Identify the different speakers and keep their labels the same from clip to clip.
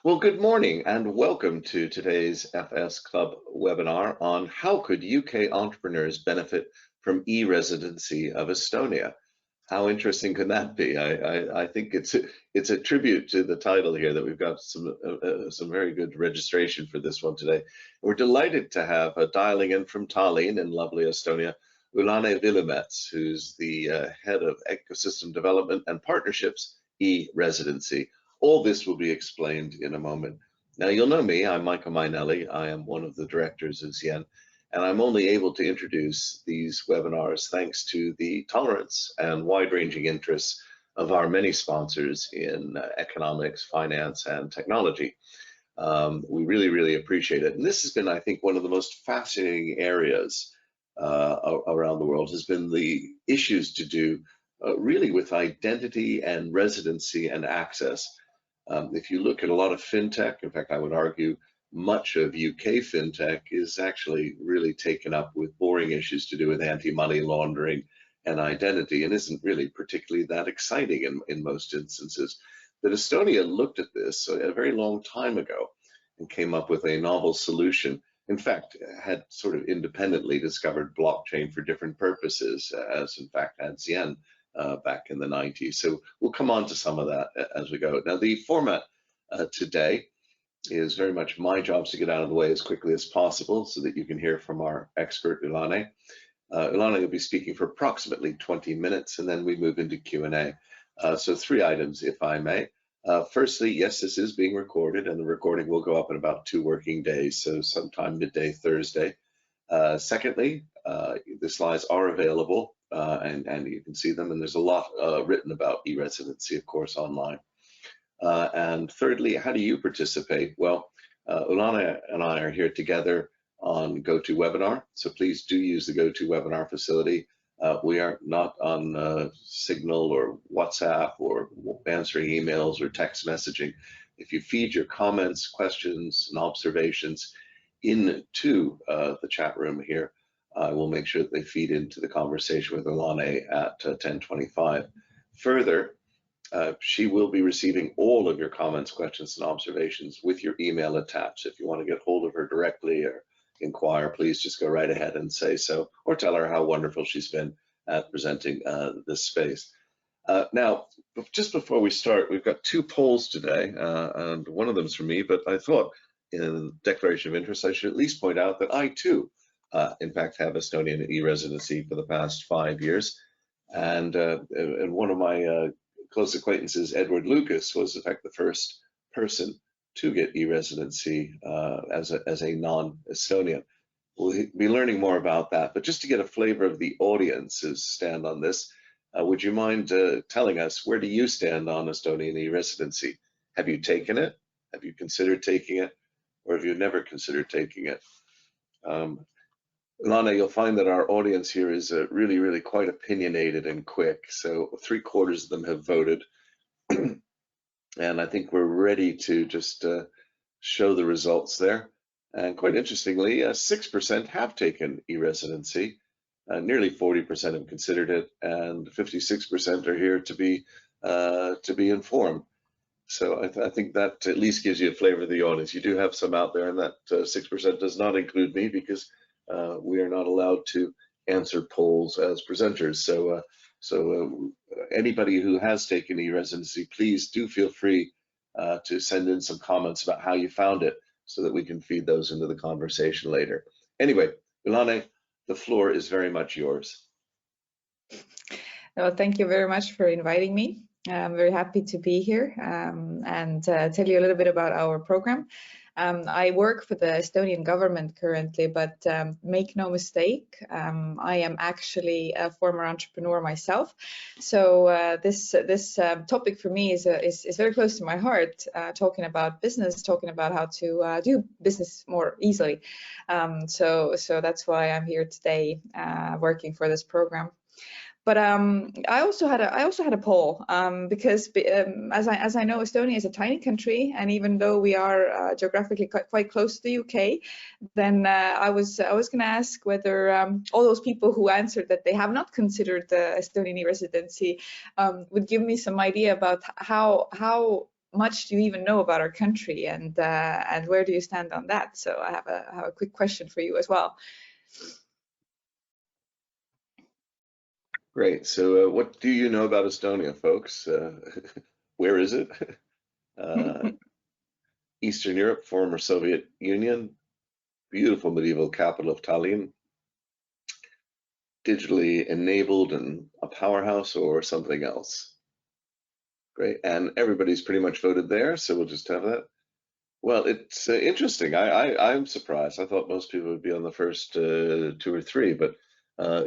Speaker 1: Well, good morning and welcome to today's FS Club webinar on how could UK entrepreneurs benefit from e-residency of Estonia. How interesting can that be? I think it's a tribute to the title here that we've got some very good registration for this one today. We're delighted to have dialing in from Tallinn in lovely Estonia, Ulane Villemets, who's the head of ecosystem development and partnerships e-residency. All this will be explained in a moment. Now, you'll know me, I'm Michael Mainelli. I am one of the directors of Zien, and I'm only able to introduce these webinars thanks to the tolerance and wide-ranging interests of our many sponsors in economics, finance, and technology. We really appreciate it. And this has been, I think, one of the most fascinating areas around the world has been the issues to do really with identity and residency and access. If you look at a lot of fintech, in fact, I would argue much of UK fintech is actually really taken up with boring issues to do with anti-money laundering and identity, and isn't really particularly that exciting in most instances. But Estonia looked at this a very long time ago and came up with a novel solution. In fact, had sort of independently discovered blockchain for different purposes, as in fact had Zien back in the 90s. So we'll come on to some of that as we go. Now, the format today is very much my job to get out of the way as quickly as possible so that you can hear from our expert, Ulane. Ulane will be speaking for approximately 20 minutes, and then we move into Q&A. So 3 items, if I may. Firstly, yes, this is being recorded, and the recording will go up in about 2 working days, so sometime midday Thursday. Secondly, the slides are available, and you can see them, and there's a lot written about e-residency, of course, online. And thirdly, how do you participate? Well, Ulane and I are here together on GoToWebinar, so please do use the GoToWebinar facility. We are not on Signal or WhatsApp or answering emails or text messaging. If you feed your comments, questions, and observations into the chat room here, I will make sure that they feed into the conversation with Ulane at 10:25. Further, she will be receiving all of your comments, questions, and observations with your email attached. If you want to get hold of her directly or inquire, please just go right ahead and say so, or tell her how wonderful she's been at presenting this space. Now, just before we start, we've got 2 polls today, and one of them's for me, but I thought in declaration of interest, I should at least point out that I too, in fact, have Estonian e-residency for the past 5 years. And one of my close acquaintances, Edward Lucas, was in fact the first person to get e-residency as a non-Estonian. We'll be learning more about that, but just to get a flavor of the audience's stand on this, would you mind telling us, where do you stand on Estonian e-residency? Have you taken it? Have you considered taking it? Or have you never considered taking it? Ulane, you'll find that our audience here is really quite opinionated and quick. So 3/4 of them have voted. And I think we're ready to just show the results there. And quite interestingly, 6% have taken e-residency. Nearly 40% have considered it, and 56% are here to be informed. So I think that at least gives you a flavor of the audience. You do have some out there, and that 6% does not include me, because we are not allowed to answer polls as presenters. So anybody who has taken e-residency, please do feel free to send in some comments about how you found it, so that we can feed those into the conversation later. Anyway, Ulane, the floor is very much yours.
Speaker 2: Well, thank you very much for inviting me. I'm very happy to be here and tell you a little bit about our program. I work for the Estonian government currently, but make no mistake, I am actually a former entrepreneur myself. So this topic for me is very close to my heart, talking about business, talking about how to do business more easily. So that's why I'm here today working for this program. But I also had a poll because as I know, Estonia is a tiny country, and even though we are geographically quite close to the UK, then I was going to ask whether all those people who answered that they have not considered the Estonian residency would give me some idea about how much do you even know about our country, and where do you stand on that? So I have a quick question for you as well.
Speaker 1: Great. So what do you know about Estonia, folks? Where is it? Eastern Europe, former Soviet Union, beautiful medieval capital of Tallinn, digitally enabled and a powerhouse, or something else? Great. And everybody's pretty much voted there, so we'll just have that. Well, it's interesting. I'm surprised. I thought most people would be on the first 2 or 3, but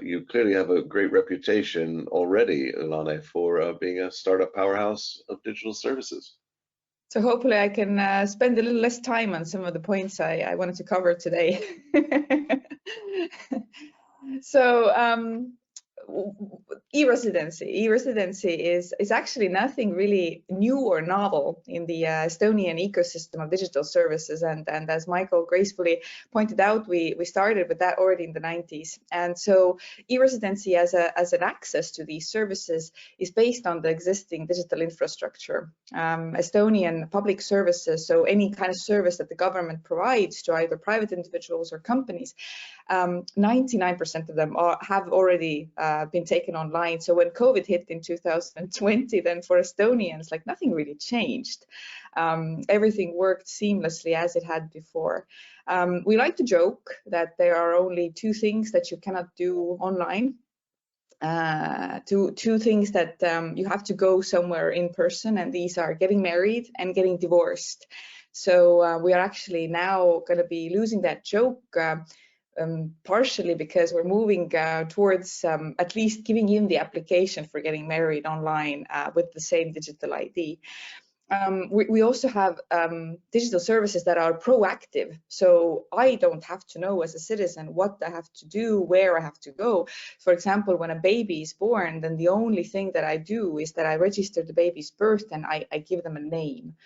Speaker 1: you clearly have a great reputation already, Ilane, for being a startup powerhouse of digital services.
Speaker 2: So hopefully I can spend a little less time on some of the points I wanted to cover today. So e-residency is actually nothing really new or novel in the Estonian ecosystem of digital services, and as Michael gracefully pointed out, we started with that already in the 90s. And so e-residency as an access to these services is based on the existing digital infrastructure. Estonian public services, so any kind of service that the government provides to either private individuals or companies, 99% of them have already been taken online. So when COVID hit in 2020, then for Estonians, like nothing really changed. Everything worked seamlessly as it had before. We like to joke that there are only 2 things that you cannot do online. Two things that you have to go somewhere in person, and these are getting married and getting divorced. So we are actually now going to be losing that joke. Partially because we're moving towards at least giving in the application for getting married online with the same digital ID. We also have digital services that are proactive. So I don't have to know as a citizen what I have to do, where I have to go. For example, when a baby is born, then the only thing that I do is that I register the baby's birth and I give them a name.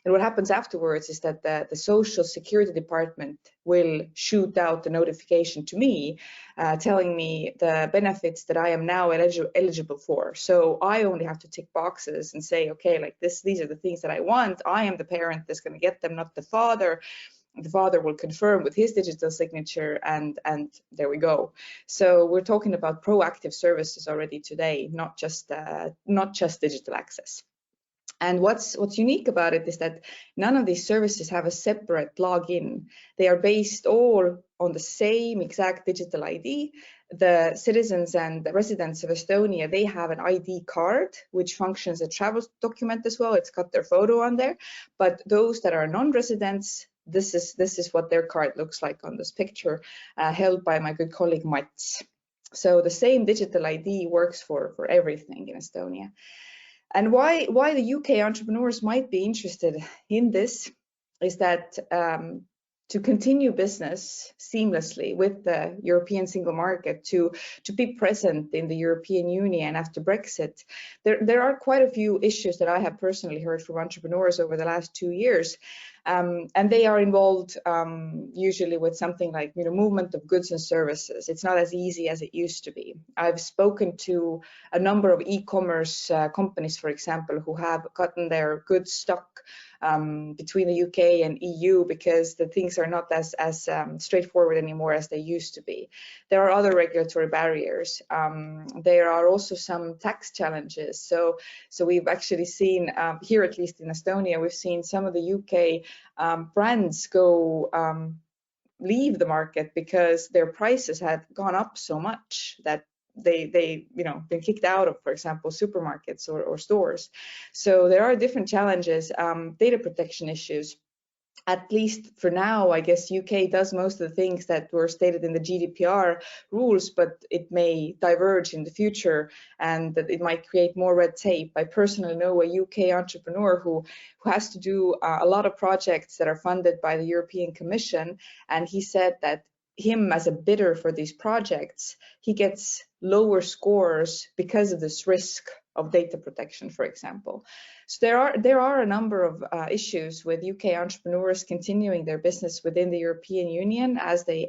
Speaker 2: And what happens afterwards is that the Social Security Department will shoot out the notification to me, telling me the benefits that I am now eligible for. So I only have to tick boxes and say, okay, like these are the things that I want. I am the parent that's going to get them, not the father. The father will confirm with his digital signature, and there we go. So we're talking about proactive services already today, not just digital access. And what's unique about it is that none of these services have a separate login. They are based all on the same exact digital ID. The citizens and the residents of Estonia, they have an ID card, which functions as a travel document as well. It's got their photo on there. But those that are non-residents, this is what their card looks like on this picture, held by my good colleague Mats. So the same digital ID works for everything in Estonia. And why the UK entrepreneurs might be interested in this is that to continue business seamlessly with the European single market, to be present in the European Union after Brexit, there are quite a few issues that I have personally heard from entrepreneurs over the last 2 years. And they are involved usually with something like movement of goods and services. It's not as easy as it used to be. I've spoken to a number of e-commerce companies, for example, who have gotten their goods stuck between the UK and EU because the things are not as straightforward anymore as they used to be. There are other regulatory barriers. There are also some tax challenges. So we've actually seen here, at least in Estonia, we've seen some of the UK brands leave the market because their prices had gone up so much that they been kicked out of, for example, supermarkets or stores. So there are different challenges, data protection issues. At least for now, I guess UK does most of the things that were stated in the GDPR rules, but it may diverge in the future and that it might create more red tape. I personally know a UK entrepreneur who has to do a lot of projects that are funded by the European Commission, and he said that him as a bidder for these projects, he gets lower scores because of this risk of data protection, for example. So there are a number of issues with UK entrepreneurs continuing their business within the European Union as they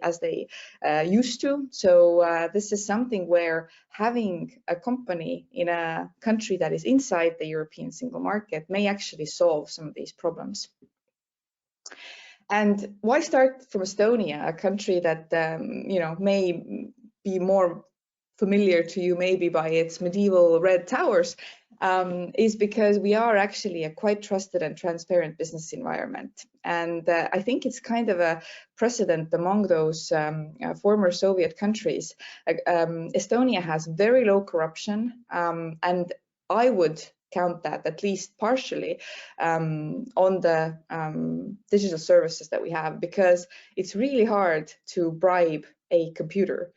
Speaker 2: used to. So this is something where having a company in a country that is inside the European single market may actually solve some of these problems. And why start from Estonia, a country that may be more familiar to you maybe by its medieval red towers, is because we are actually a quite trusted and transparent business environment. And I think it's kind of a precedent among those former Soviet countries. Estonia has very low corruption, and I would count that at least partially on the digital services that we have, because it's really hard to bribe a computer.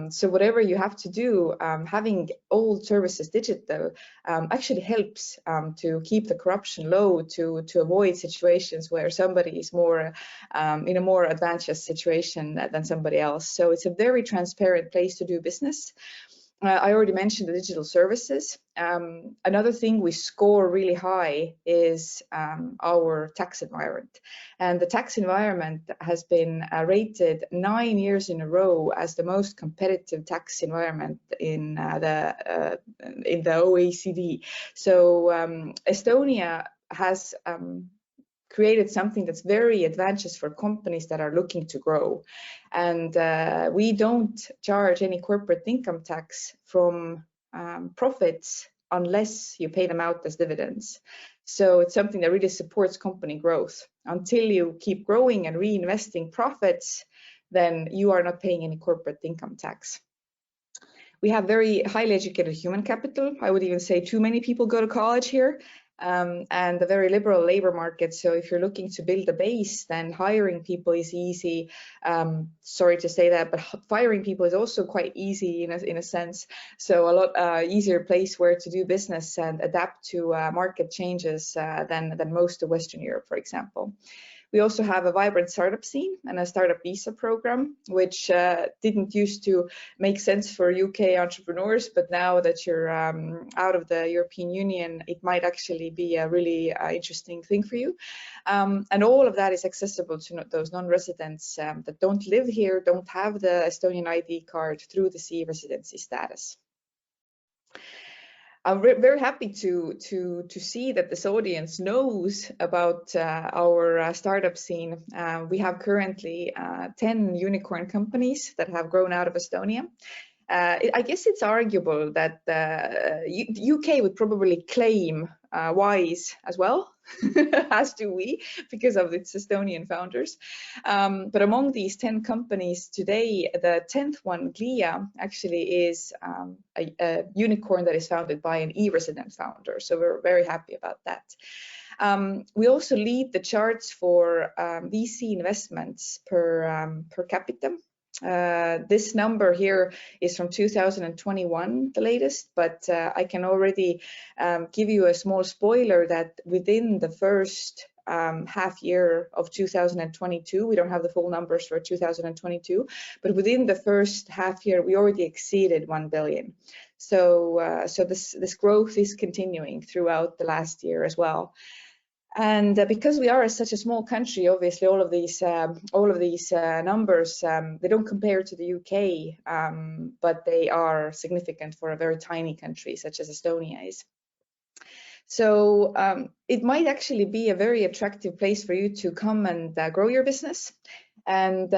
Speaker 2: So whatever you have to do, having old services digital actually helps to keep the corruption low, to avoid situations where somebody is more in a more advantageous situation than somebody else. So it's a very transparent place to do business. I already mentioned the digital services. Another thing we score really high is our tax environment. And the tax environment has been rated 9 years in a row as the most competitive tax environment in the OECD. So Estonia has created something that's very advantageous for companies that are looking to grow. And we don't charge any corporate income tax from profits unless you pay them out as dividends. So it's something that really supports company growth. Until you keep growing and reinvesting profits, then you are not paying any corporate income tax. We have very highly educated human capital. I would even say too many people go to college here. And a very liberal labor market. So if you're looking to build a base, then hiring people is easy. Sorry to say that, but firing people is also quite easy in a sense. So a lot easier place where to do business and adapt to market changes than most of Western Europe, for example. We also have a vibrant startup scene and a startup visa program, which didn't used to make sense for UK entrepreneurs, but now that you're out of the European Union, it might actually be a really interesting thing for you. And all of that is accessible to those non-residents that don't live here, don't have the Estonian ID card through the e-Residency status. I'm very happy to see that this audience knows about our startup scene. We have currently 10 unicorn companies that have grown out of Estonia. I guess it's arguable that UK would probably claim WISE as well, as do we, because of its Estonian founders. But among these 10 companies today, the 10th one, Glia, actually is a unicorn that is founded by an e-resident founder. So we're very happy about that. We also lead the charts for VC investments per capita. This number here is from 2021, the latest, but I can already give you a small spoiler that within the first half year of 2022, we don't have the full numbers for 2022, but within the first half year, we already exceeded 1 billion. So this growth is continuing throughout the last year as well. And because we are such a small country, obviously all of these numbers, they don't compare to the UK, but they are significant for a very tiny country such as Estonia is. So it might actually be a very attractive place for you to come and grow your business. And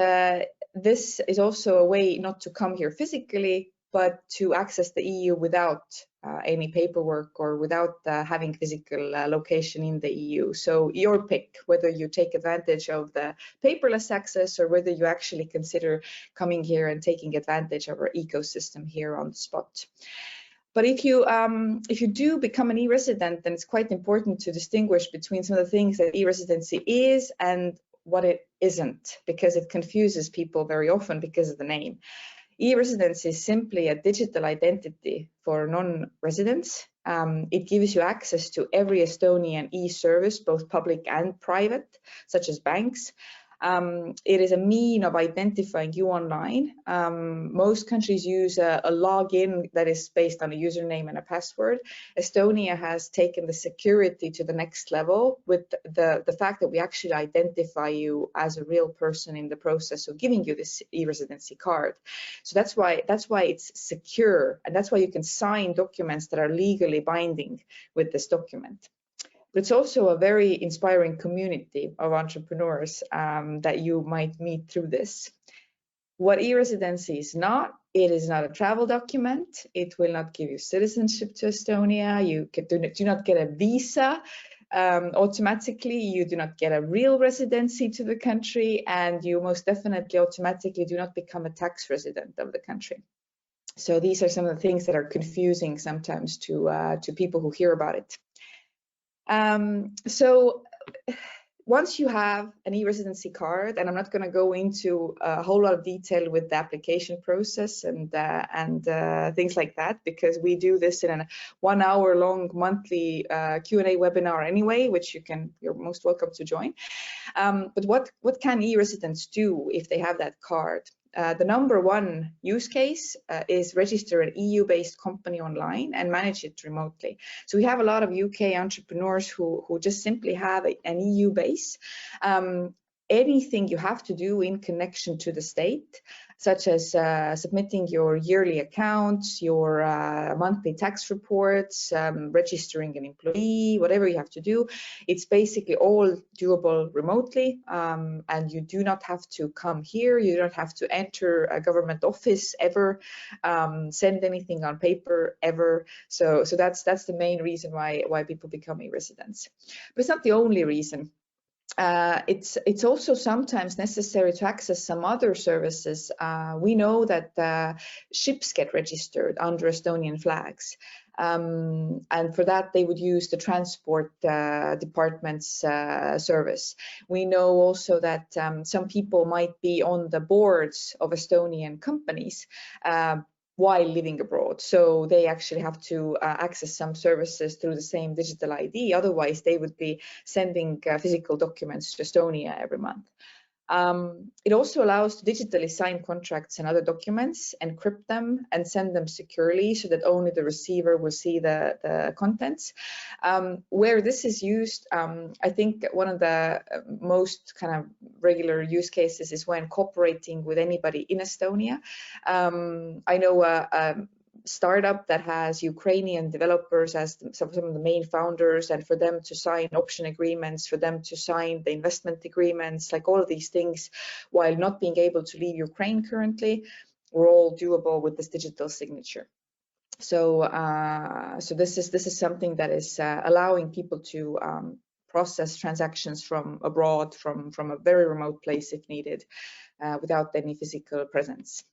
Speaker 2: this is also a way not to come here physically, but to access the EU without any paperwork or without having physical location in the EU. So your pick, whether you take advantage of the paperless access or whether you actually consider coming here and taking advantage of our ecosystem here on the spot. But if you do become an e-resident, then it's quite important to distinguish between some of the things that e-residency is and what it isn't, because it confuses people very often because of the name. E-residency is simply a digital identity for non-residents. It gives you access to every Estonian e-service, both public and private, such as banks. It is a mean of identifying you online. Most countries use a login that is based on a username and a password. Estonia has taken the security to the next level with the fact that we actually identify you as a real person in the process of giving you this e-residency card. So that's why it's secure, and that's why you can sign documents that are legally binding with this document. But it's also a very inspiring community of entrepreneurs that you might meet through this. What e-residency is not, it is not a travel document. It will not give you citizenship to Estonia. You do not get a visa automatically. You do not get a real residency to the country, and you most definitely automatically do not become a tax resident of the country. So these are some of the things that are confusing sometimes to people who hear about it. So once you have an e-residency card, and I'm not going to go into a whole lot of detail with the application process and things like that, because we do this in a 1 hour long monthly Q&A webinar anyway, which you're most welcome to join. But what can e-residents do if they have that card? The number one use case is register an EU-based company online and manage it remotely. So we have a lot of UK entrepreneurs who just simply have an EU base. Anything you have to do in connection to the state, such as submitting your yearly accounts, your monthly tax reports, registering an employee, whatever you have to do, it's basically all doable remotely, and you do not have to come here. You don't have to enter a government office ever, send anything on paper ever. So that's the main reason why people become e-residents. But it's not the only reason. It's also sometimes necessary to access some other services. We know that ships get registered under Estonian flags, and for that they would use the transport department's service. We know also that some people might be on the boards of Estonian companies while living abroad. So they actually have to access some services through the same digital ID. Otherwise, they would be sending physical documents to Estonia every month. It also allows to digitally sign contracts and other documents, encrypt them, and send them securely so that only the receiver will see the contents. Where this is used, I think one of the most kind of regular use cases is when cooperating with anybody in Estonia. I know a startup that has Ukrainian developers as some of the main founders, and for them to sign option agreements, for them to sign the investment agreements, like all of these things, while not being able to leave Ukraine currently, were all doable with this digital signature. So this is something that is allowing people to process transactions from abroad, from a very remote place if needed, without any physical presence.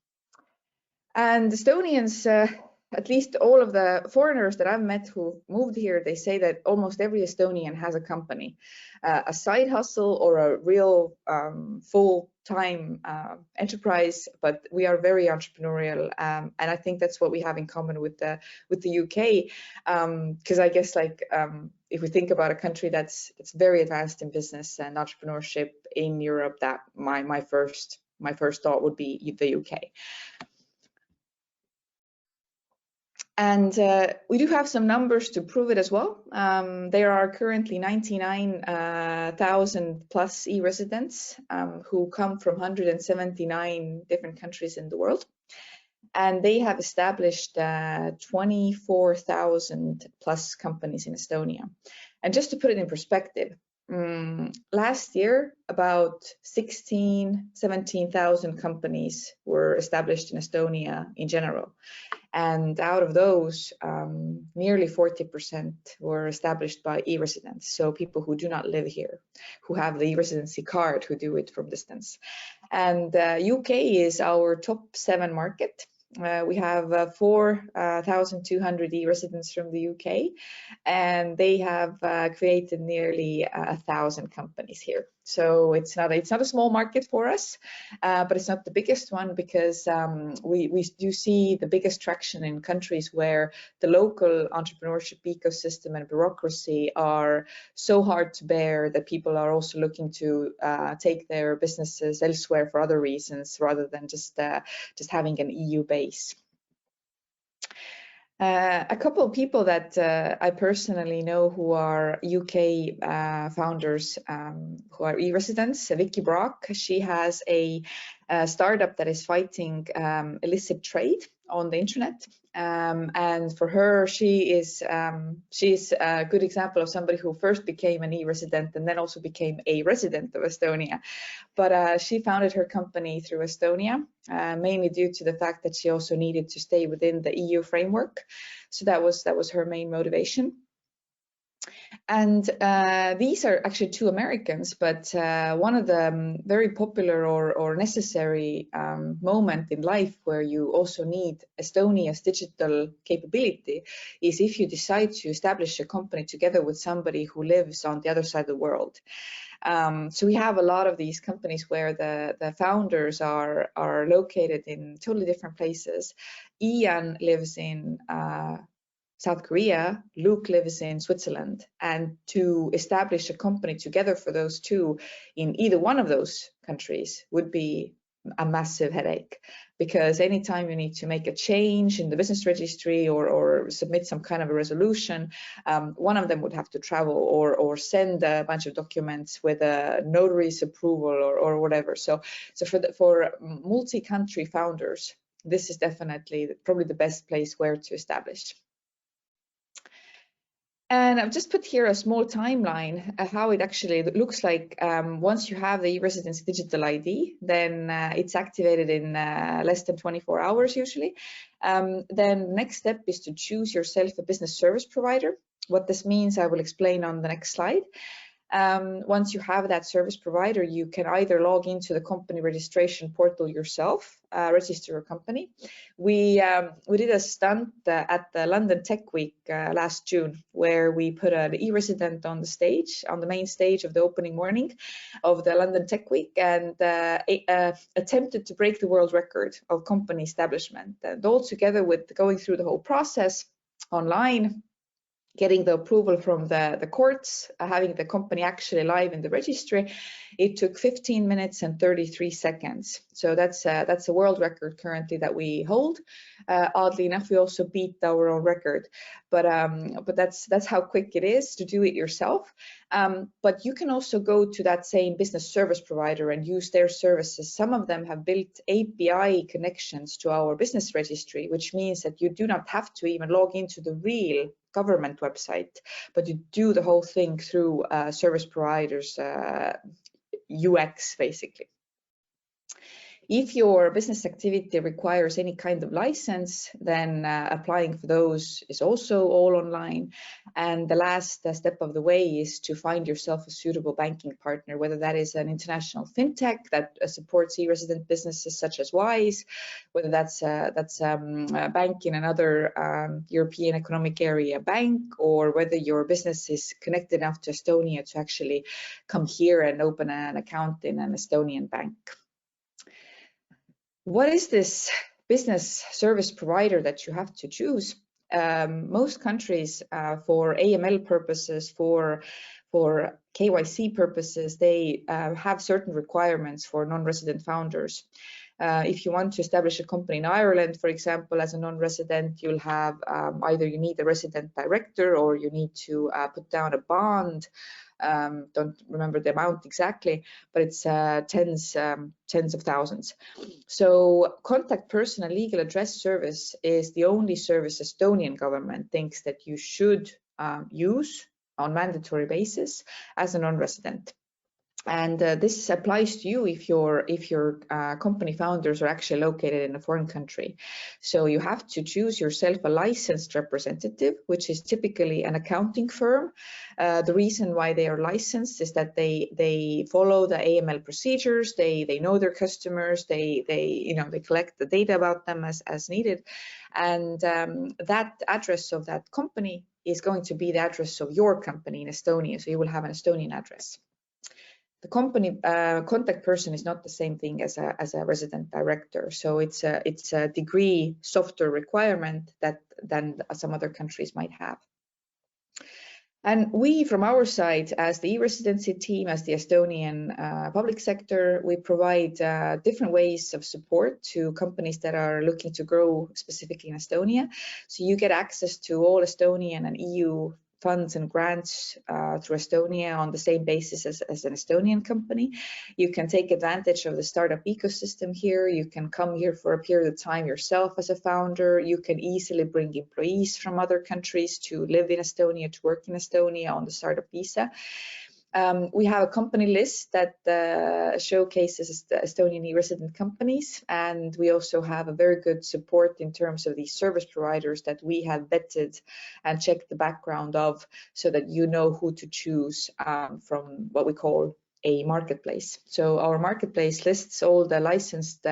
Speaker 2: And Estonians, at least all of the foreigners that I've met who moved here, they say that almost every Estonian has a company, a side hustle or a real full-time enterprise, but we are very entrepreneurial, and I think that's what we have in common with the UK, because I guess if we think about a country that's very advanced in business and entrepreneurship in Europe, that my first thought would be the UK. And we do have some numbers to prove it as well. There are currently 99,000 plus e-residents who come from 179 different countries in the world. And they have established 24,000 plus companies in Estonia. And just to put it in perspective, last year, about 17,000 companies were established in Estonia in general. And out of those, nearly 40% were established by e-residents. So people who do not live here, who have the e-residency card, who do it from distance. And UK is our top 7 market. We have 4,200 e-residents from the UK, and they have created nearly 1,000 companies here. So it's not a small market for us, but it's not the biggest one because we do see the biggest traction in countries where the local entrepreneurship ecosystem and bureaucracy are so hard to bear that people are also looking to take their businesses elsewhere for other reasons rather than just having an EU base. A couple of people that I personally know who are UK founders who are e-residents. Vicky Brock, she has a startup that is fighting illicit trade on the internet. And for her, she's a good example of somebody who first became an e-resident and then also became a resident of Estonia. But she founded her company through Estonia, mainly due to the fact that she also needed to stay within the EU framework. So that was her main motivation. And these are actually two Americans, but one of the very popular or necessary moment in life where you also need Estonia's digital capability is if you decide to establish a company together with somebody who lives on the other side of the world. So we have a lot of these companies where the founders are located in totally different places. Ian lives in South Korea, Luke lives in Switzerland, and to establish a company together for those two in either one of those countries would be a massive headache, because anytime you need to make a change in the business registry or submit some kind of a resolution, one of them would have to travel or send a bunch of documents with a notary's approval or whatever. So for multi-country founders, this is definitely probably the best place where to establish. And I've just put here a small timeline of how it actually looks like once you have the e-residency digital ID, then it's activated in less than 24 hours usually. Then next step is to choose yourself a business service provider. What this means, I will explain on the next slide. Once you have that service provider, you can either log into the company registration portal yourself, register your company. We did a stunt at the London Tech Week last June, where we put an e-resident on the stage, on the main stage of the opening morning of the London Tech Week, and attempted to break the world record of company establishment. And all together with going through the whole process online, getting the approval from the courts, having the company actually live in the registry, it took 15 minutes and 33 seconds. So that's a world record currently that we hold. Oddly enough, we also beat our own record, but that's how quick it is to do it yourself. But you can also go to that same business service provider and use their services. Some of them have built API connections to our business registry, which means that you do not have to even log into the real government website, but you do the whole thing through service providers UX basically. If your business activity requires any kind of license, then applying for those is also all online. And the last step of the way is to find yourself a suitable banking partner, whether that is an international fintech that supports e-resident businesses such as Wise, whether that's a bank in another European Economic Area bank, or whether your business is connected enough to Estonia to actually come here and open an account in an Estonian bank. What is this business service provider that you have to choose? Most countries, for AML purposes, for KYC purposes, they have certain requirements for non-resident founders. If you want to establish a company in Ireland, for example, as a non-resident, you'll have either you need a resident director or you need to put down a bond. Don't remember the amount exactly, but it's tens of thousands. So contact person and legal address service is the only service Estonian government thinks that you should use on mandatory basis as a non-resident. And this applies to you if your company founders are actually located in a foreign country. So you have to choose yourself a licensed representative, which is typically an accounting firm. The reason why they are licensed is that they follow the AML procedures. They know their customers. They collect the data about them as needed, and that address of that company is going to be the address of your company in Estonia. So you will have an Estonian address. the company contact person is not the same thing as a resident director. So it's a degree softer requirement than some other countries might have. And we, from our side, as the e-residency team, as the Estonian public sector, we provide different ways of support to companies that are looking to grow specifically in Estonia. So you get access to all Estonian and EU funds and grants through Estonia on the same basis as an Estonian company. You can take advantage of the startup ecosystem here. You can come here for a period of time yourself as a founder. You can easily bring employees from other countries to live in Estonia, to work in Estonia on the startup visa. We have a company list that showcases the Estonian e-resident companies, and we also have a very good support in terms of these service providers that we have vetted and checked the background of, so that you know who to choose from what we call a marketplace. So our marketplace lists all the licensed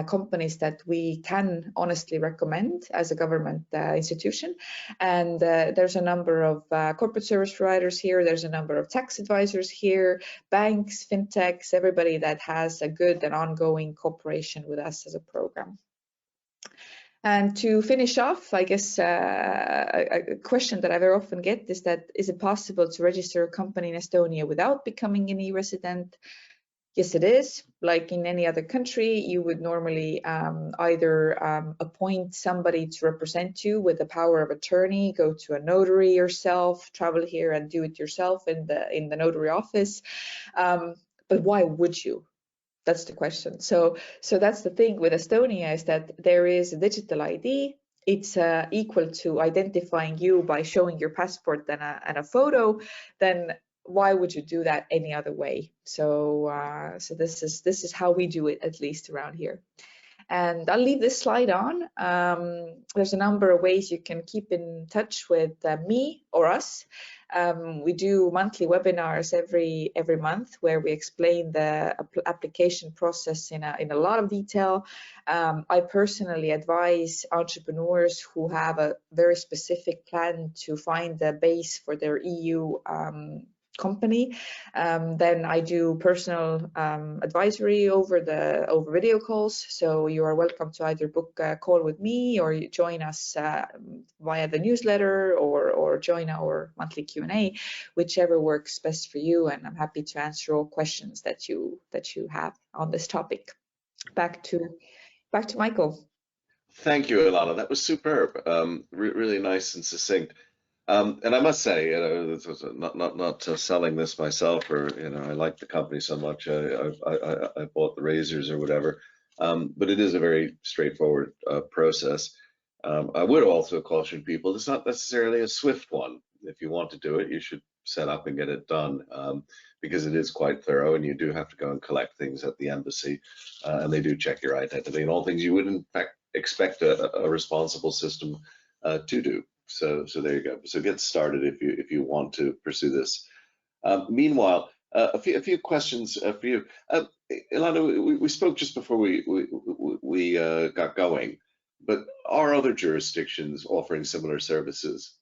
Speaker 2: companies that we can honestly recommend as a government institution. And there's a number of corporate service providers here. There's a number of tax advisors here, banks, fintechs, everybody that has a good and ongoing cooperation with us as a program. And to finish off, I guess a question that I very often get is that, is it possible to register a company in Estonia without becoming an e-resident? Yes, it is. Like in any other country, you would normally either appoint somebody to represent you with the power of attorney, go to a notary yourself, travel here and do it yourself in the notary office. But why would you? That's the question. So that's the thing with Estonia, is that there is a digital ID. It's equal to identifying you by showing your passport and a photo. Then why would you do that any other way? So this is how we do it, at least around here. And I'll leave this slide on. There's a number of ways you can keep in touch with me or us. We do monthly webinars every month where we explain the application process in a lot of detail. I personally advise entrepreneurs who have a very specific plan to find the base for their EU company. Then I do personal advisory over video calls. So you are welcome to either book a call with me, or you join us via the newsletter, or join our monthly Q&A, whichever works best for you. And I'm happy to answer all questions that you have on this topic. Back to Michael.
Speaker 1: Thank you, Ilana. That was superb. Really nice and succinct. And I must say, this was not selling this myself, or I like the company so much. I bought the razors or whatever, but it is a very straightforward process. I would also caution people, it's not necessarily a swift one. If you want to do it, you should set up and get it done, because it is quite thorough, and you do have to go and collect things at the embassy, and they do check your identity and all things you would in fact expect a responsible system to do. So there you go. So get started if you want to pursue this. Meanwhile, a few questions for you, Ilana. We spoke just before we got going, but are other jurisdictions offering similar services?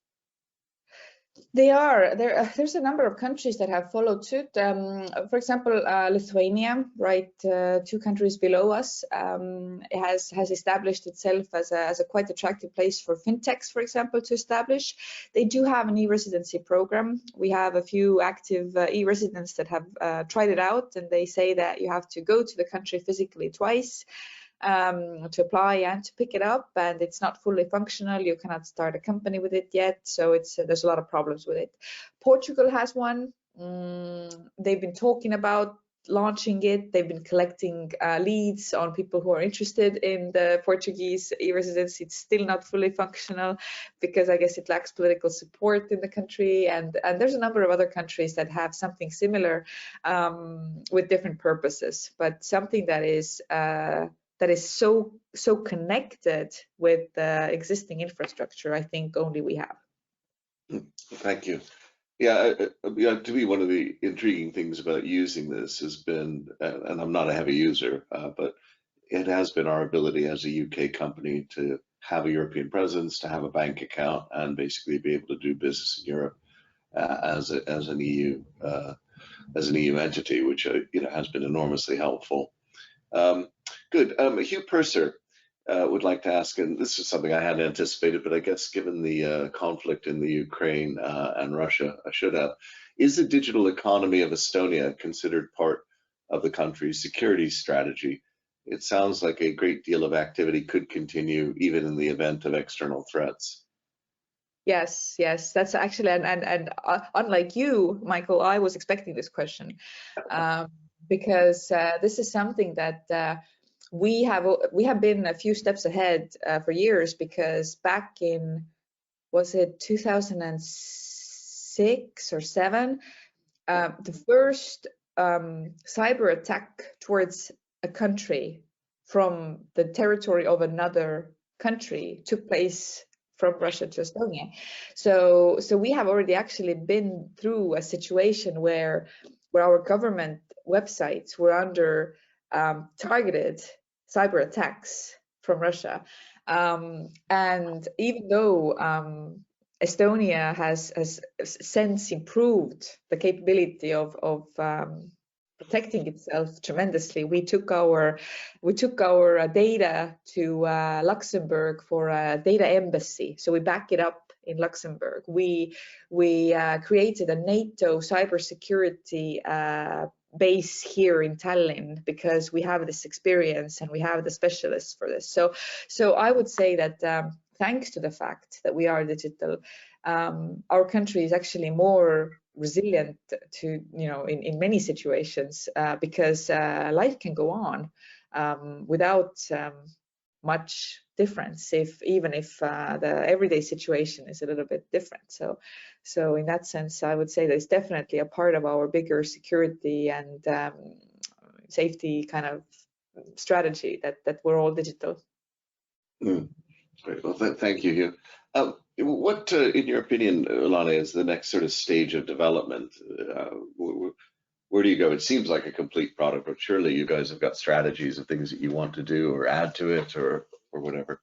Speaker 2: They are. There's a number of countries that have followed suit. For example, Lithuania, right, 2 countries below us, has established itself as a quite attractive place for fintechs, for example, to establish. They do have an e-residency program. We have a few active e-residents that have tried it out, and they say that you have to go to the country physically twice to apply and to pick it up, and it's not fully functional. You cannot start a company with it yet, so there's a lot of problems with it. Portugal has one. They've been talking about launching it. They've been collecting leads on people who are interested in the Portuguese e-residency. It's still not fully functional because I guess it lacks political support in the country, and there's a number of other countries that have something similar with different purposes, but something that is so connected with the existing infrastructure, I think only we have.
Speaker 1: Thank you. Yeah, to me, one of the intriguing things about using this has been, and I'm not a heavy user, but it has been our ability as a UK company to have a European presence, to have a bank account, and basically be able to do business in Europe as an EU as an EU entity, which has been enormously helpful. Good. Hugh Purser would like to ask, and this is something I hadn't anticipated, but I guess given the conflict in the Ukraine and Russia, I should have. Is the digital economy of Estonia considered part of the country's security strategy? It sounds like a great deal of activity could continue even in the event of external threats.
Speaker 2: Yes, that's actually, and unlike you, Michael, I was expecting this question, because this is something that we have been a few steps ahead for years, because back in, was it 2006 or 7, the first cyber attack towards a country from the territory of another country took place from Russia to Estonia. So we have already actually been through a situation where our government websites were under targeted cyber attacks from Russia. And even though Estonia has since improved the capability of protecting itself tremendously, we took our data to Luxembourg for a data embassy. So we back it up in Luxembourg. We created a NATO cybersecurity base here in Tallinn because we have this experience and we have the specialists for this. So I would say that thanks to the fact that we are digital, our country is actually more resilient to, in many situations, because life can go on without much difference, even if the everyday situation is a little bit different. So in that sense, I would say that it's definitely a part of our bigger security and safety kind of strategy that we're all digital.
Speaker 1: Great. Well, thank you, Hugh. What, in your opinion, Ilana, is the next sort of stage of development? Where do you go? It seems like a complete product, but surely you guys have got strategies of things that you want to do or add to it or whatever.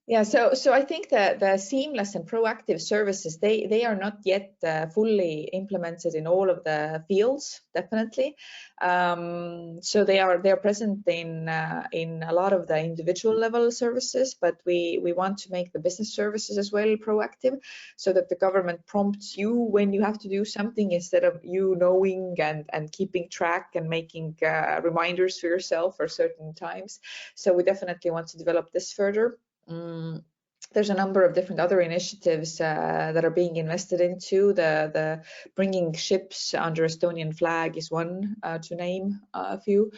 Speaker 2: Yeah, so I think that the seamless and proactive services, they are not yet fully implemented in all of the fields, definitely. So they are present in a lot of the individual level services, but we want to make the business services as well proactive, so that the government prompts you when you have to do something instead of you knowing and keeping track and making reminders for yourself for certain times. So we definitely want to develop this further. There's a number of different other initiatives that are being invested into. The bringing ships under Estonian flag is one, to name a few.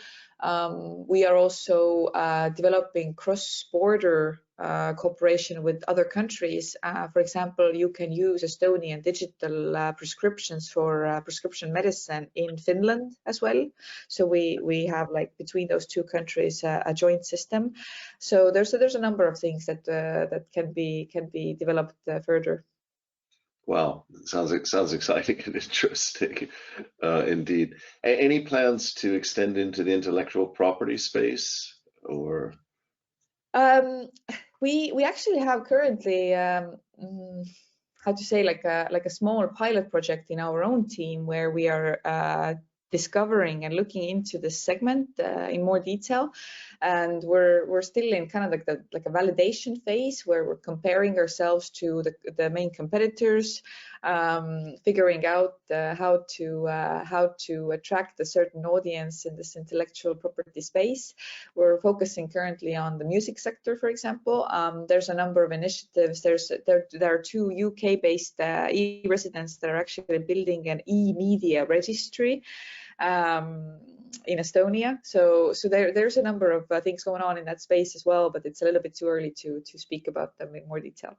Speaker 2: We are also developing cross-border cooperation with other countries. For example, you can use Estonian digital prescriptions for prescription medicine in Finland as well. So we have, like, between those two countries a joint system. So there's a number of things that can be developed further.
Speaker 1: Wow, sounds exciting and interesting, indeed. Any plans to extend into the intellectual property space, or?
Speaker 2: We actually have currently how to say, like a small pilot project in our own team where we are discovering and looking into this segment in more detail, and we're still in kind of like a validation phase where we're comparing ourselves to the main competitors, figuring out how to attract a certain audience in this intellectual property space. We're focusing currently on the music sector, for example. There's a number of initiatives. There are two UK-based e-residents that are actually building an e-media registry in Estonia. So there's a number of things going on in that space as well, but it's a little bit too early to speak about them in more detail.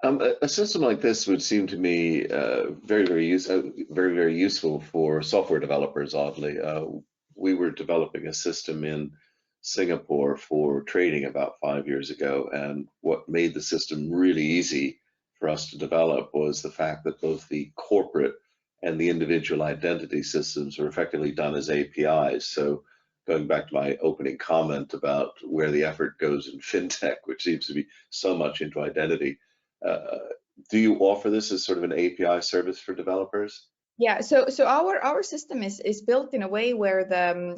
Speaker 1: A system like this would seem to me very useful for software developers. Oddly, we were developing a system in Singapore for trading about 5 years ago, and what made the system really easy for us to develop was the fact that both the corporate and the individual identity systems are effectively done as APIs. So going back to my opening comment about where the effort goes in fintech, which seems to be so much into identity, do you offer this as sort of an API service for developers?
Speaker 2: Yeah, so our system is built in a way where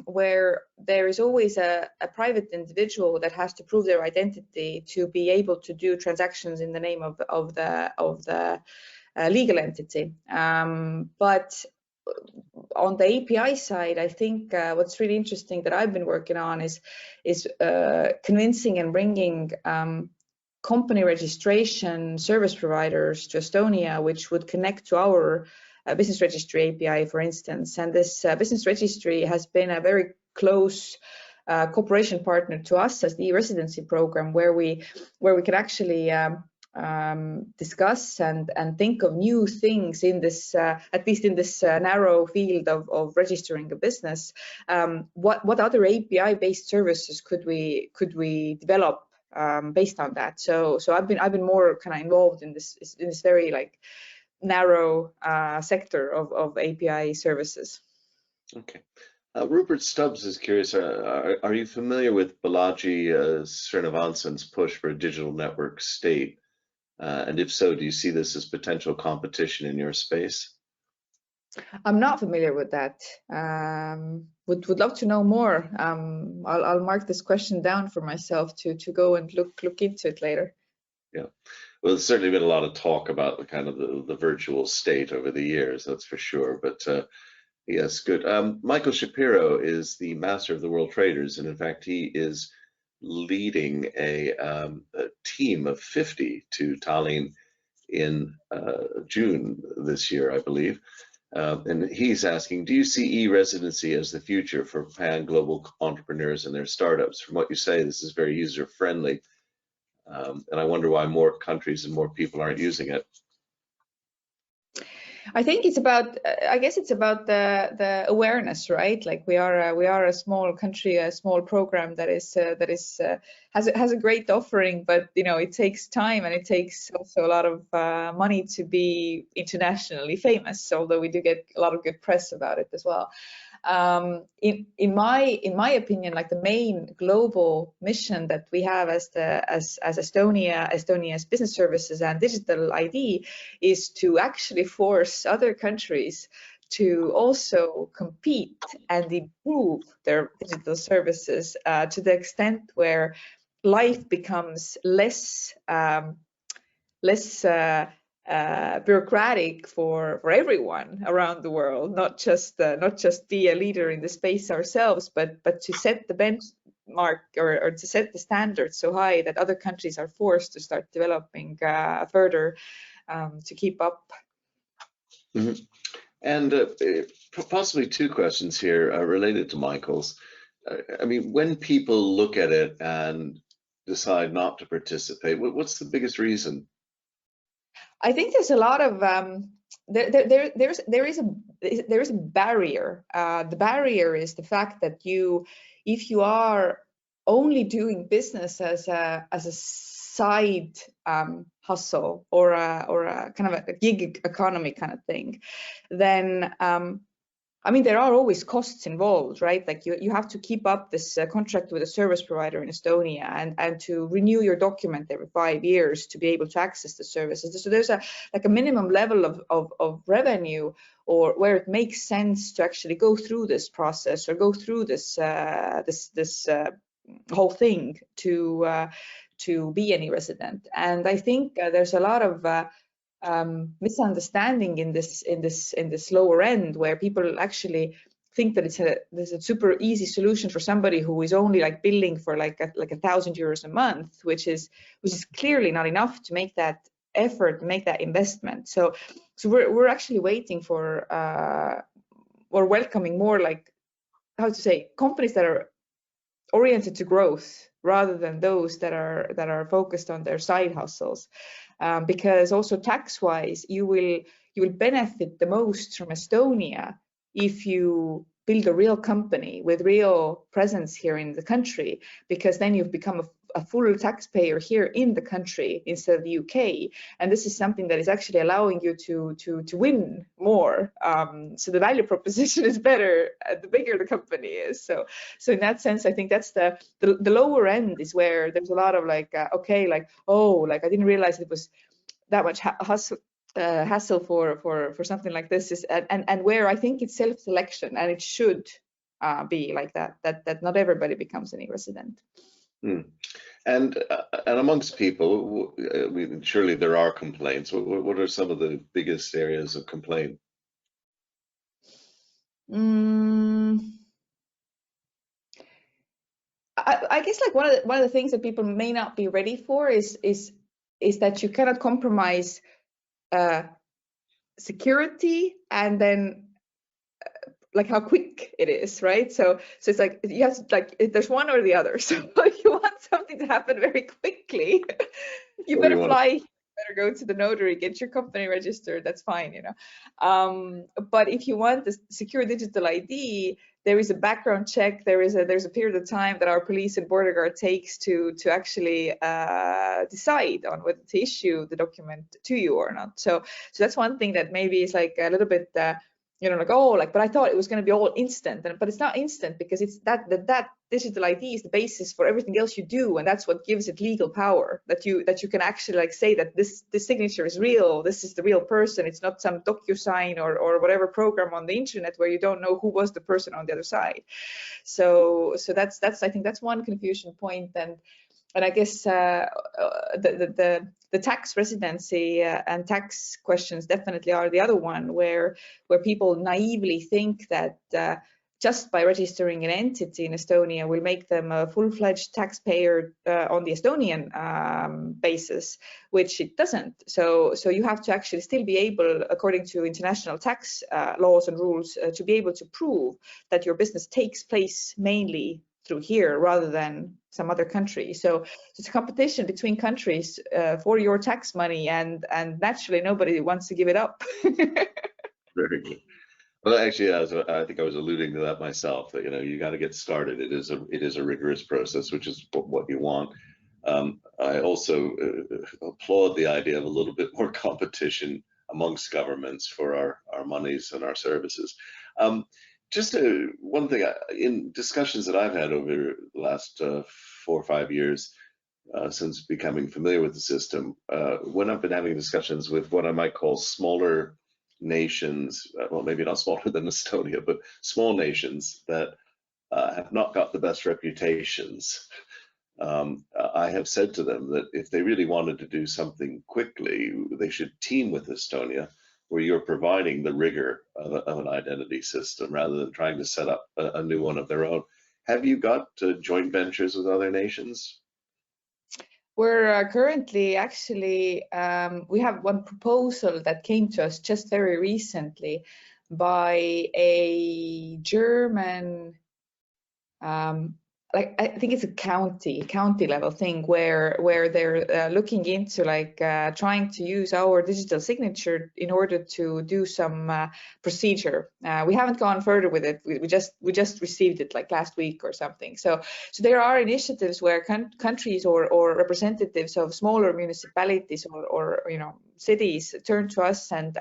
Speaker 2: where there is always a private individual that has to prove their identity to be able to do transactions in the name of the legal entity. But on the API side, I think what's really interesting that I've been working on is convincing and bringing company registration service providers to Estonia, which would connect to our business registry API, for instance. And this business registry has been a very close cooperation partner to us as the e-residency program, where we can actually discuss and think of new things in this, at least in this narrow field of registering a business. What other API-based services could we develop based on that? So I've been more kind of involved in this very like narrow sector of API services.
Speaker 1: Okay. Rupert Stubbs is curious, are you familiar with Balaji Srinivasan's push for a digital network state? And if so, do you see this as potential competition in your space?
Speaker 2: I'm not familiar with that. Would love to know more. I'll mark this question down for myself to go and look into it later.
Speaker 1: Yeah, well, there's certainly been a lot of talk about the kind of the virtual state over the years, that's for sure. But yes, good. Michael Shapiro is the master of the world traders, and in fact, he is leading a team of 50 to Tallinn in June this year, I believe. And he's asking, do you see e-residency as the future for pan-global entrepreneurs and their startups? From what you say, this is very user-friendly. And I wonder why more countries and more people aren't using it.
Speaker 2: I think it's about, I guess it's about the awareness, right? Like we are a small country, a small program that has a great offering, but you know, it takes time and it takes also a lot of money to be internationally famous. Although we do get a lot of good press about it as well. In my opinion, like the main global mission that we have as Estonia's business services and digital ID is to actually force other countries to also compete and improve their digital services to the extent where life becomes less bureaucratic for everyone around the world, not just be a leader in the space ourselves, but to set the benchmark or to set the standards so high that other countries are forced to start developing further to keep up.
Speaker 1: Mm-hmm. And possibly two questions here related to Michael's. I mean, when people look at it and decide not to participate, what's the biggest reason?
Speaker 2: I think there's a lot of there is a barrier. The barrier is the fact that if you are only doing business as a side hustle or a kind of a gig economy kind of thing, then I mean, there are always costs involved, right? Like you have to keep up this contract with a service provider in Estonia and to renew your document every 5 years to be able to access the services. So there's a minimum level of revenue or where it makes sense to actually go through this process or go through this whole thing to be any resident. And I think there's a lot of misunderstanding in this lower end where people actually think that there's a super easy solution for somebody who is only like billing for like 1,000 euros a month, which is clearly not enough to make that effort, make that investment. So we're actually waiting for or welcoming more, like, how to say, companies that are oriented to growth rather than those that are focused on their side hustles. Because also tax-wise, you will benefit the most from Estonia if you build a real company with real presence here in the country, because then you've become a full taxpayer here in the country instead of the UK, and this is something that is actually allowing you to win more. So the value proposition is better the bigger the company is. So in that sense, I think that's the lower end is where there's a lot of like okay, like, oh, like I didn't realize it was that much hassle for something like this is, and where I think it's self-selection, and it should be like that not everybody becomes an e-resident.
Speaker 1: And amongst people, I mean, surely there are complaints. What are some of the biggest areas of complaint?
Speaker 2: I guess like one of the things that people may not be ready for is that you cannot compromise security and then like how quick it is, right? So it's like you have to, like, there's one or the other. So if you want something to happen very quickly, you better fly, better go to the notary, get your company registered. That's fine, you know. But if you want the secure digital ID, there is a background check. There's a period of time that our police and border guard takes to actually decide on whether to issue the document to you or not. So that's one thing that maybe is like a little bit. You know, like, oh, like, but I thought it was going to be all instant, but it's not instant, because it's that digital ID is the basis for everything else you do, and that's what gives it legal power. That you can actually like say that this signature is real, this is the real person. It's not some DocuSign or whatever program on the internet where you don't know who was the person on the other side. So that's I think that's one confusion point. And I guess the tax residency and tax questions definitely are the other one, where people naively think that just by registering an entity in Estonia will make them a full-fledged taxpayer on the Estonian basis, which it doesn't. So you have to actually still be able, according to international tax laws and rules, to be able to prove that your business takes place mainly through here rather than some other country. So it's a competition between countries for your tax money, and naturally nobody wants to give it up.
Speaker 1: Very good. Well, actually, I think I was alluding to that myself. That, you know, you got to get started. It is a rigorous process, which is what you want. I also applaud the idea of a little bit more competition amongst governments for our monies and our services. Just one thing, in discussions that I've had over the last 4 or 5 years since becoming familiar with the system, when I've been having discussions with what I might call smaller nations, well, maybe not smaller than Estonia, but small nations that have not got the best reputations, I have said to them that if they really wanted to do something quickly, they should team with Estonia, where you're providing the rigor of an identity system rather than trying to set up a new one of their own. Have you got joint ventures with other nations?
Speaker 2: We're currently actually, we have one proposal that came to us just very recently by a German, like, I think it's a county level thing where they're looking into like trying to use our digital signature in order to do some procedure. We haven't gone further with it. We just received it like last week or something. So there are initiatives where countries or representatives of smaller municipalities or you know, cities turn to us and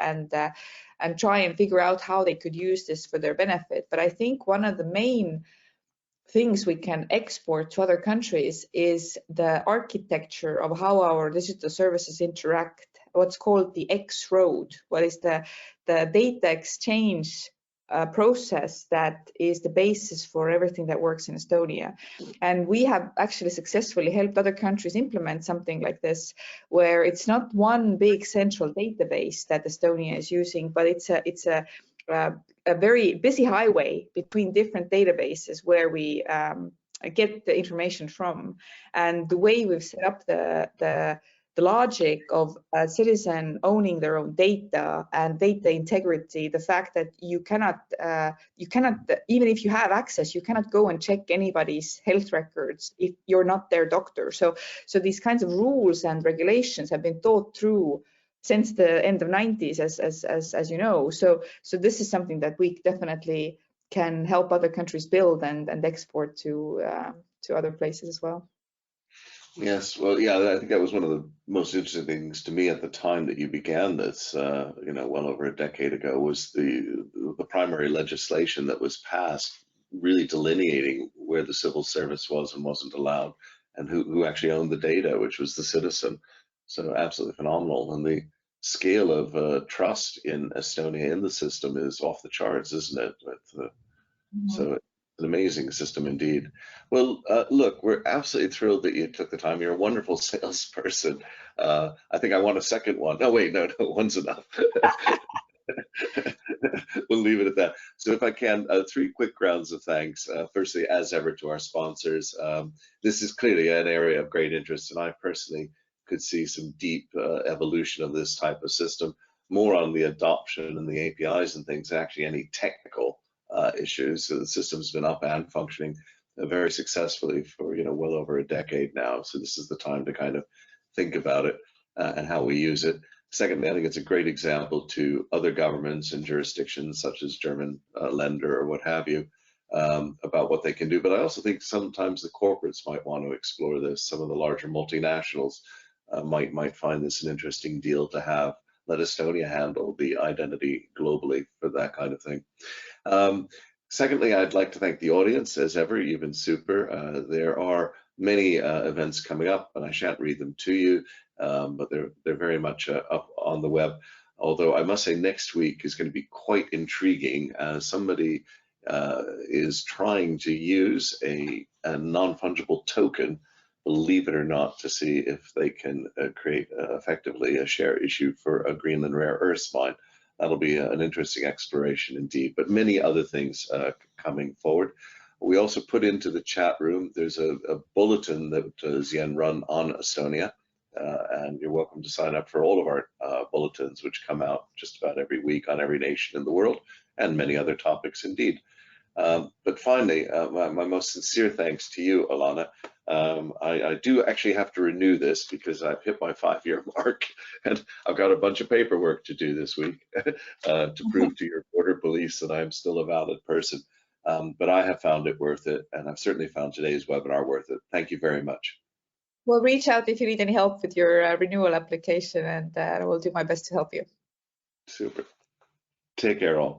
Speaker 2: try and figure out how they could use this for their benefit. But I think one of the main things we can export to other countries is the architecture of how our digital services interact, what's called the X road, what is the data exchange process that is the basis for everything that works in Estonia. And we have actually successfully helped other countries implement something like this, where it's not one big central database that Estonia is using, but it's a very busy highway between different databases where we get the information from. And the way we've set up the logic of a citizen owning their own data and data integrity, the fact that you cannot, even if you have access, you cannot go and check anybody's health records if you're not their doctor. So these kinds of rules and regulations have been thought through since the end of 90s, as you know. So this is something that we definitely can help other countries build and export to other places as well.
Speaker 1: Yes, well, yeah, I think that was one of the most interesting things to me at the time that you began this, you know, well over a decade ago, was the primary legislation that was passed, really delineating where the civil service was and wasn't allowed, and who actually owned the data, which was the citizen. So absolutely phenomenal. And the scale of trust in Estonia in the system is off the charts, isn't it? So it's an amazing system indeed. Well, look, we're absolutely thrilled that you took the time. You're a wonderful salesperson. I think I want a second one. No, wait, no, one's enough. We'll leave it at that. So if I can, three quick rounds of thanks. Firstly, as ever, to our sponsors. This is clearly an area of great interest, and I personally could see some deep evolution of this type of system, more on the adoption and the APIs and things, actually any technical issues. So the system's been up and functioning very successfully for well over a decade now. So this is the time to kind of think about it and how we use it. Secondly, I think it's a great example to other governments and jurisdictions such as German Länder or what have you about what they can do. But I also think sometimes the corporates might want to explore this. Some of the larger multinationals might find this an interesting deal to have. Let Estonia handle the identity globally for that kind of thing. Secondly, I'd like to thank the audience. As ever, you've been super. There are many events coming up, and I shan't read them to you, but they're very much up on the web. Although I must say next week is going to be quite intriguing. Somebody is trying to use a non-fungible token, believe it or not, to see if they can create effectively a share issue for a Greenland rare earths mine. That'll be an interesting exploration indeed, but many other things coming forward. We also put into the chat room, there's a bulletin that Zien run on Estonia, and you're welcome to sign up for all of our bulletins, which come out just about every week on every nation in the world, and many other topics indeed. But finally, my most sincere thanks to you, Alana. I do actually have to renew this because I've hit my 5-year mark, and I've got a bunch of paperwork to do this week to prove to your border police that I'm still a valid person. But I have found it worth it, and I've certainly found today's webinar worth it. Thank you very much.
Speaker 2: Well, reach out if you need any help with your renewal application, and I will do my best to help you.
Speaker 1: Super. Take care all.